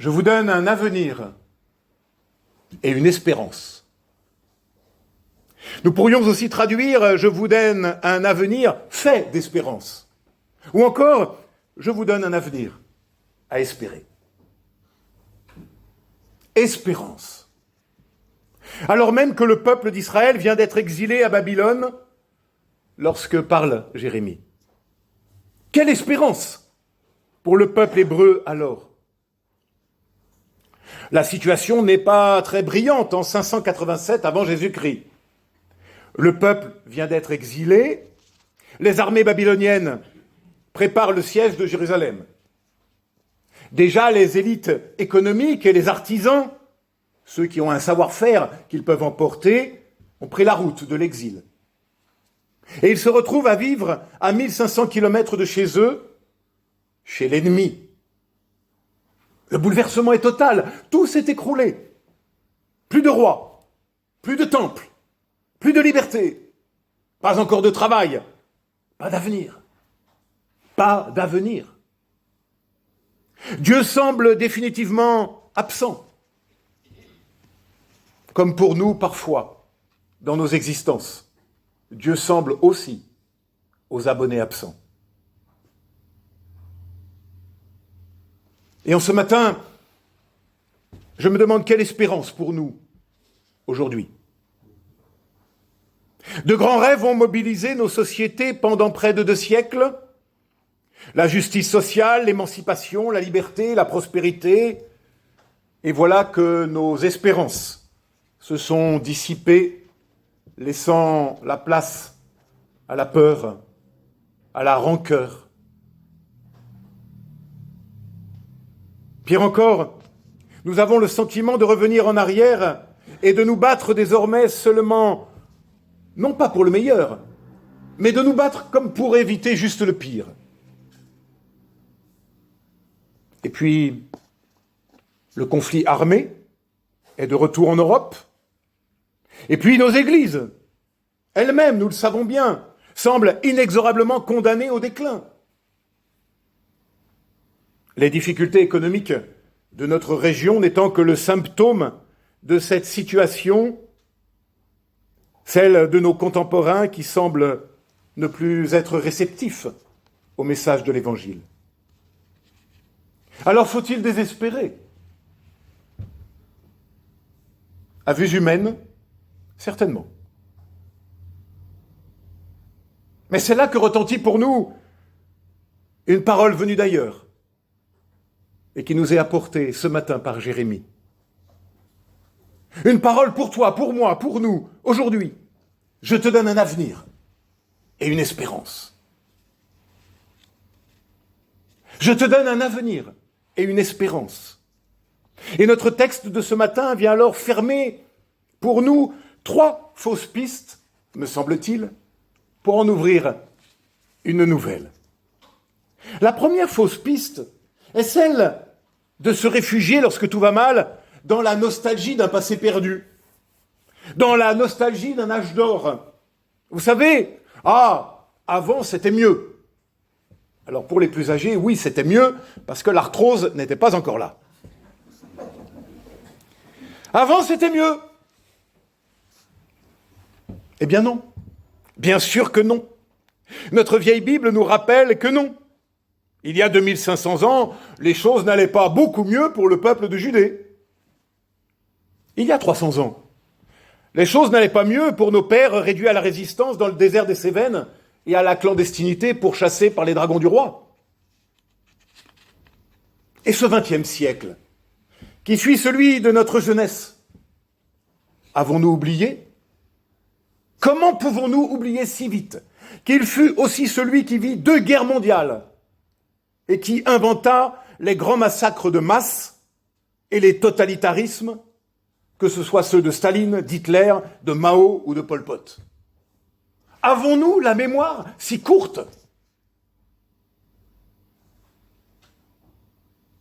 Je vous donne un avenir et une espérance. Nous pourrions aussi traduire « Je vous donne un avenir fait d'espérance ». Ou encore « Je vous donne un avenir à espérer ». Espérance. Alors même que le peuple d'Israël vient d'être exilé à Babylone, lorsque parle Jérémie. Quelle espérance pour le peuple hébreu alors? La situation n'est pas très brillante en 587 avant Jésus-Christ. Le peuple vient d'être exilé, les armées babyloniennes préparent le siège de Jérusalem. Déjà, les élites économiques et les artisans, ceux qui ont un savoir-faire qu'ils peuvent emporter, ont pris la route de l'exil. Et ils se retrouvent à vivre à 1500 kilomètres de chez eux, chez l'ennemi. Le bouleversement est total, tout s'est écroulé. Plus de roi, plus de temple, plus de liberté, pas encore de travail, pas d'avenir. Pas d'avenir. Dieu semble définitivement absent, comme pour nous parfois, dans nos existences. Dieu semble aussi aux abonnés absents. Et en ce matin, je me demande quelle espérance pour nous aujourd'hui. De grands rêves ont mobilisé nos sociétés pendant près de 2 siècles. La justice sociale, l'émancipation, la liberté, la prospérité. Et voilà que nos espérances se sont dissipées, laissant la place à la peur, à la rancœur. Pire encore, nous avons le sentiment de revenir en arrière et de nous battre désormais seulement, non pas pour le meilleur, mais de nous battre comme pour éviter juste le pire. Et puis, le conflit armé est de retour en Europe. Et puis, nos églises, elles-mêmes, nous le savons bien, semblent inexorablement condamnées au déclin. Les difficultés économiques de notre région n'étant que le symptôme de cette situation, celle de nos contemporains qui semblent ne plus être réceptifs au message de l'Évangile. Alors faut-il désespérer? À vue humaine, certainement. Mais c'est là que retentit pour nous une parole venue d'ailleurs et qui nous est apportée ce matin par Jérémie. Une parole pour toi, pour moi, pour nous, aujourd'hui. Je te donne un avenir et une espérance. Je te donne un avenir et une espérance. Et notre texte de ce matin vient alors fermer pour nous 3 fausses pistes, me semble-t-il, pour en ouvrir une nouvelle. La première fausse piste est celle de se réfugier lorsque tout va mal dans la nostalgie d'un passé perdu, dans la nostalgie d'un âge d'or. Vous savez, avant c'était mieux. Alors pour les plus âgés, oui, c'était mieux, parce que l'arthrose n'était pas encore là. Avant, c'était mieux. Eh bien non. Bien sûr que non. Notre vieille Bible nous rappelle que non. Il y a 2500 ans, les choses n'allaient pas beaucoup mieux pour le peuple de Judée. Il y a 300 ans, les choses n'allaient pas mieux pour nos pères réduits à la résistance dans le désert des Cévennes et à la clandestinité pourchassés par les dragons du roi. Et ce 20e siècle, qui suit celui de notre jeunesse, avons-nous oublié? Comment pouvons-nous oublier si vite qu'il fut aussi celui qui vit 2 guerres mondiales et qui inventa les grands massacres de masse et les totalitarismes, que ce soit ceux de Staline, d'Hitler, de Mao ou de Pol Pot? Avons-nous la mémoire si courte?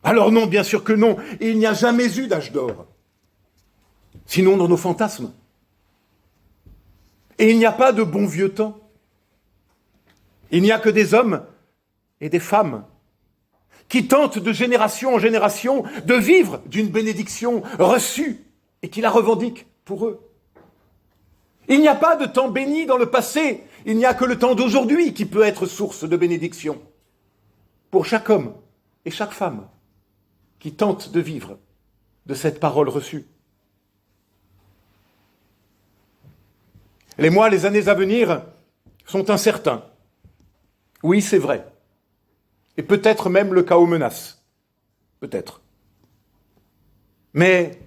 Alors non, bien sûr que non, il n'y a jamais eu d'âge d'or. Sinon dans nos fantasmes. Et il n'y a pas de bon vieux temps. Il n'y a que des hommes et des femmes qui tentent de génération en génération de vivre d'une bénédiction reçue et qui la revendiquent pour eux. Il n'y a pas de temps béni dans le passé, il n'y a que le temps d'aujourd'hui qui peut être source de bénédiction pour chaque homme et chaque femme qui tente de vivre de cette parole reçue. Les mois, les années à venir sont incertains. Oui, c'est vrai. Et peut-être même le chaos menace. Peut-être. Mais,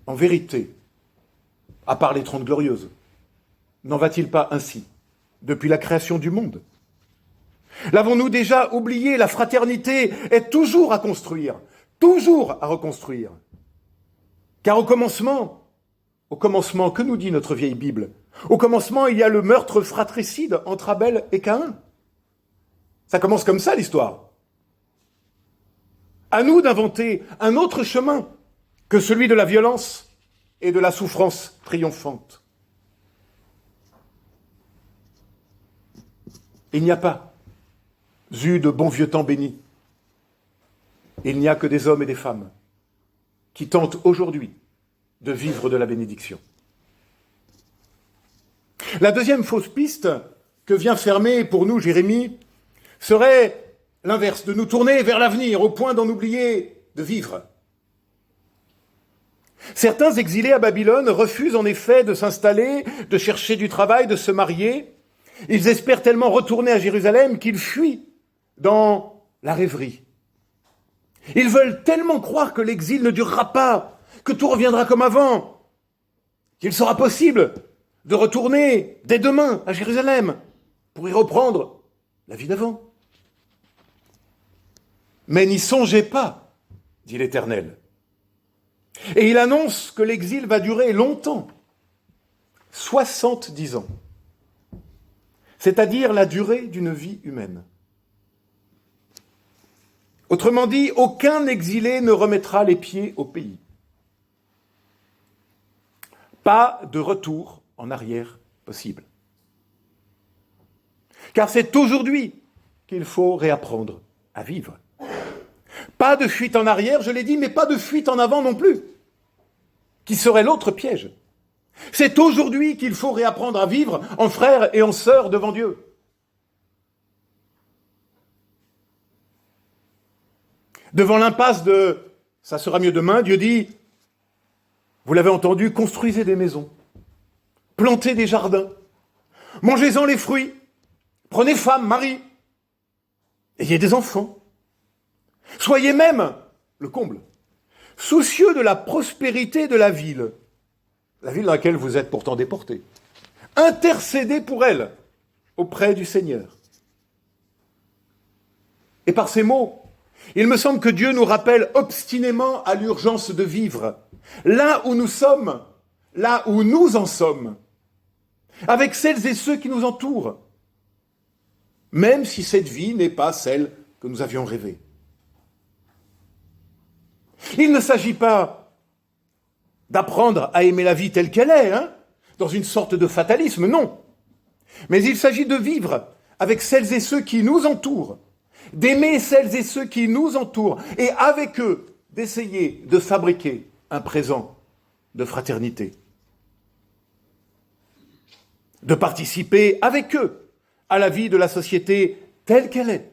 en vérité, à part les 30 glorieuses, n'en va-t-il pas ainsi depuis la création du monde? L'avons-nous déjà oublié? La fraternité est toujours à construire, toujours à reconstruire. Car au commencement, que nous dit notre vieille Bible? Au commencement, il y a le meurtre fratricide entre Abel et Caïn. Ça commence comme ça, l'histoire. À nous d'inventer un autre chemin que celui de la violence et de la souffrance triomphante. Il n'y a pas eu de bon vieux temps béni. Il n'y a que des hommes et des femmes qui tentent aujourd'hui de vivre de la bénédiction. La deuxième fausse piste que vient fermer pour nous Jérémie serait l'inverse, de nous tourner vers l'avenir au point d'en oublier de vivre. Certains exilés à Babylone refusent en effet de s'installer, de chercher du travail, de se marier. Ils espèrent tellement retourner à Jérusalem qu'ils fuient dans la rêverie. Ils veulent tellement croire que l'exil ne durera pas, que tout reviendra comme avant, qu'il sera possible de retourner dès demain à Jérusalem pour y reprendre la vie d'avant. Mais n'y songez pas, dit l'Éternel. Et il annonce que l'exil va durer longtemps, 70 ans, c'est-à-dire la durée d'une vie humaine. Autrement dit, aucun exilé ne remettra les pieds au pays. Pas de retour en arrière possible. Car c'est aujourd'hui qu'il faut réapprendre à vivre. Pas de fuite en arrière, je l'ai dit, mais pas de fuite en avant non plus, qui serait l'autre piège. C'est aujourd'hui qu'il faut réapprendre à vivre en frères et en sœurs devant Dieu. Devant l'impasse de « ça sera mieux demain », Dieu dit, vous l'avez entendu, construisez des maisons, plantez des jardins, mangez-en les fruits, prenez femme, mari, ayez des enfants. Soyez même, le comble, soucieux de la prospérité de la ville dans laquelle vous êtes pourtant déportés. Intercédez pour elle auprès du Seigneur. Et par ces mots, il me semble que Dieu nous rappelle obstinément à l'urgence de vivre, là où nous sommes, là où nous en sommes, avec celles et ceux qui nous entourent, même si cette vie n'est pas celle que nous avions rêvée. Il ne s'agit pas d'apprendre à aimer la vie telle qu'elle est, dans une sorte de fatalisme, non. Mais il s'agit de vivre avec celles et ceux qui nous entourent, d'aimer celles et ceux qui nous entourent, et avec eux, d'essayer de fabriquer un présent de fraternité. De participer avec eux à la vie de la société telle qu'elle est.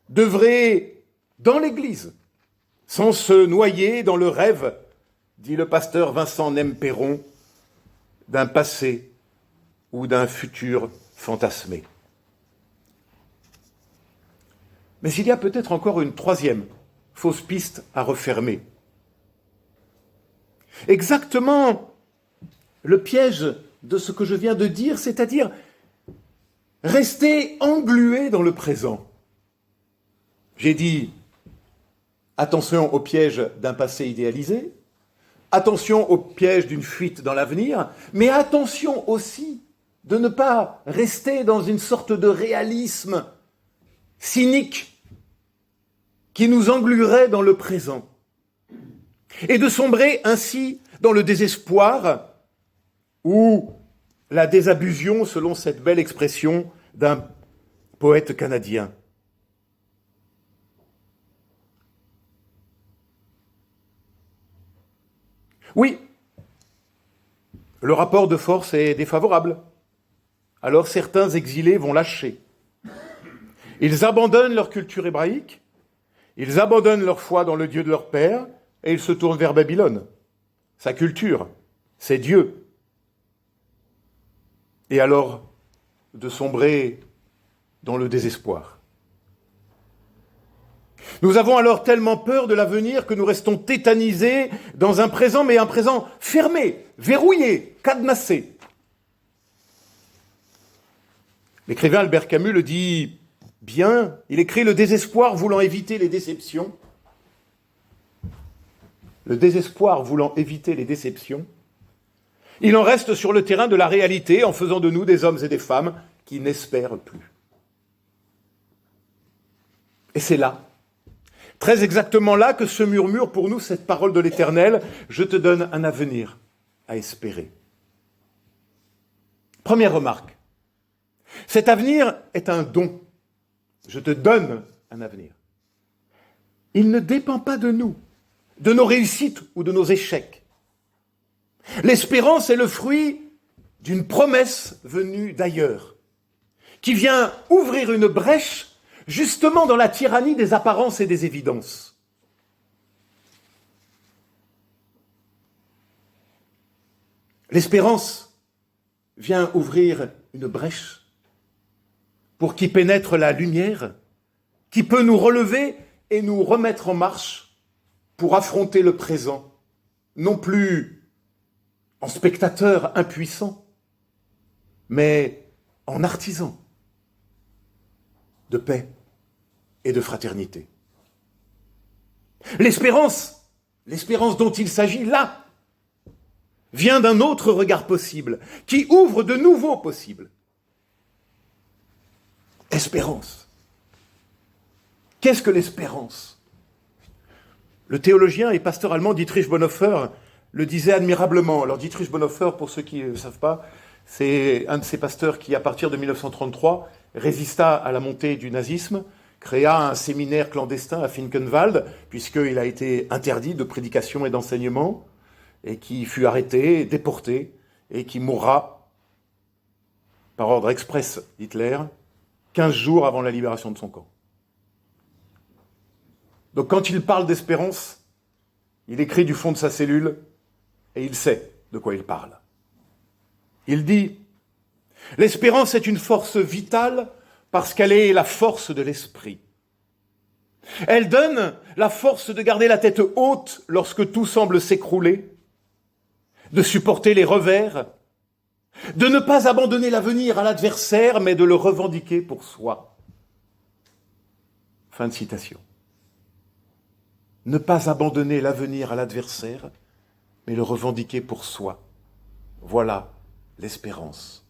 D'œuvrer dans l'Église, sans se noyer dans le rêve, dit le pasteur Vincent Nem-Perron, d'un passé ou d'un futur fantasmé. Mais il y a peut-être encore une troisième fausse piste à refermer. Exactement le piège de ce que je viens de dire, c'est-à-dire rester englué dans le présent. J'ai dit attention au piège d'un passé idéalisé, attention au piège d'une fuite dans l'avenir, mais attention aussi de ne pas rester dans une sorte de réalisme cynique qui nous engluerait dans le présent et de sombrer ainsi dans le désespoir ou la désabusion, selon cette belle expression d'un poète canadien. Oui, le rapport de force est défavorable. Alors certains exilés vont lâcher. Ils abandonnent leur culture hébraïque, ils abandonnent leur foi dans le Dieu de leur père, et ils se tournent vers Babylone. Sa culture, c'est Dieu. Et alors, de sombrer dans le désespoir. Nous avons alors tellement peur de l'avenir que nous restons tétanisés dans un présent, mais un présent fermé, verrouillé, cadenassé. L'écrivain Albert Camus le dit bien, il écrit « Le désespoir voulant éviter les déceptions ». Le désespoir voulant éviter les déceptions, il en reste sur le terrain de la réalité en faisant de nous des hommes et des femmes qui n'espèrent plus. Et c'est là, très exactement là, que se murmure pour nous cette parole de l'Éternel « Je te donne un avenir à espérer ». Première remarque, cet avenir est un don. Je te donne un avenir. Il ne dépend pas de nous, de nos réussites ou de nos échecs. L'espérance est le fruit d'une promesse venue d'ailleurs, qui vient ouvrir une brèche justement dans la tyrannie des apparences et des évidences. L'espérance vient ouvrir une brèche pour qu'y pénètre la lumière, qui peut nous relever et nous remettre en marche pour affronter le présent, non plus en spectateur impuissant, mais en artisan de paix et de fraternité. L'espérance dont il s'agit là, vient d'un autre regard possible, qui ouvre de nouveaux possibles. Espérance. Qu'est-ce que l'espérance ? Le théologien et pasteur allemand Dietrich Bonhoeffer le disait admirablement. Alors Dietrich Bonhoeffer, pour ceux qui ne le savent pas, c'est un de ces pasteurs qui, à partir de 1933, résista à la montée du nazisme, créa un séminaire clandestin à Finkenwald, puisqu'il a été interdit de prédication et d'enseignement, et qui fut arrêté, déporté, et qui mourra par ordre express d'Hitler, 15 jours avant la libération de son camp. Donc quand il parle d'espérance, il écrit du fond de sa cellule, et il sait de quoi il parle. Il dit « L'espérance est une force vitale parce qu'elle est la force de l'esprit. Elle donne la force de garder la tête haute lorsque tout semble s'écrouler, de supporter les revers, de ne pas abandonner l'avenir à l'adversaire, mais de le revendiquer pour soi. » Fin de citation. Ne pas abandonner l'avenir à l'adversaire, mais le revendiquer pour soi. Voilà l'espérance.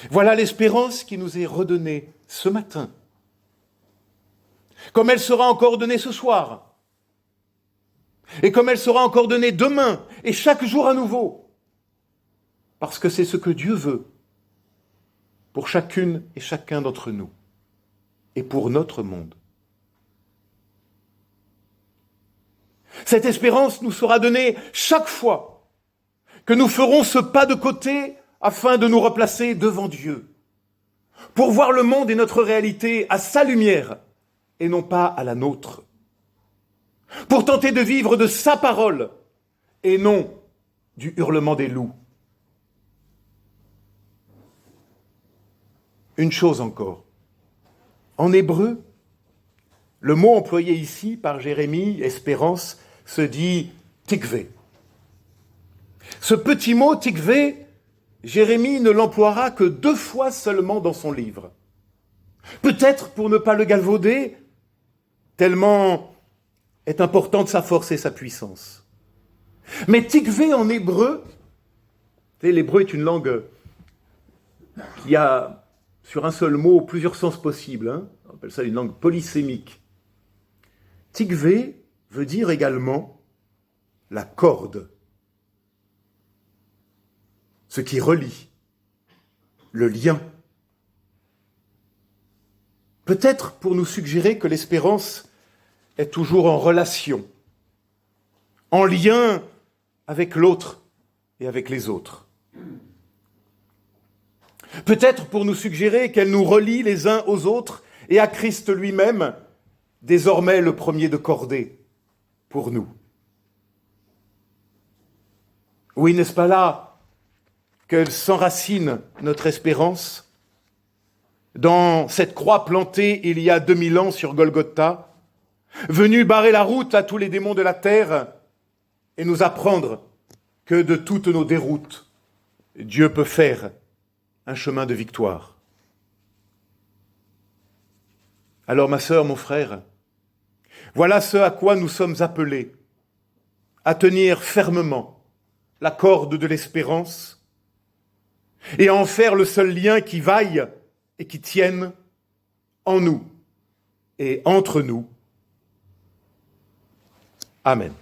Voilà l'espérance qui nous est redonnée ce matin, comme elle sera encore donnée ce soir, et comme elle sera encore donnée demain, et chaque jour à nouveau, parce que c'est ce que Dieu veut pour chacune et chacun d'entre nous, et pour notre monde. Cette espérance nous sera donnée chaque fois que nous ferons ce pas de côté afin de nous replacer devant Dieu, pour voir le monde et notre réalité à sa lumière et non pas à la nôtre, pour tenter de vivre de sa parole et non du hurlement des loups. Une chose encore, en hébreu, le mot employé ici par Jérémie, espérance, se dit tikvé. Ce petit mot tikvé, Jérémie ne l'emploiera que 2 fois seulement dans son livre. Peut-être pour ne pas le galvauder, tellement est importante sa force et sa puissance. Mais tikvé en hébreu, l'hébreu est une langue qui a sur un seul mot plusieurs sens possibles. On appelle ça une langue polysémique. Tikvé veut dire également la corde, ce qui relie, le lien. Peut-être pour nous suggérer que l'espérance est toujours en relation en lien avec l'autre et avec les autres. Peut-être pour nous suggérer qu'elle nous relie les uns aux autres et à Christ lui-même, désormais le premier de cordée pour nous. Oui, n'est-ce pas là qu'elle s'enracine notre espérance dans cette croix plantée il y a 2000 ans sur Golgotha, venue barrer la route à tous les démons de la terre et nous apprendre que de toutes nos déroutes, Dieu peut faire un chemin de victoire. Alors ma sœur, mon frère, voilà ce à quoi nous sommes appelés, à tenir fermement la corde de l'espérance et à en faire le seul lien qui vaille et qui tienne en nous et entre nous. Amen.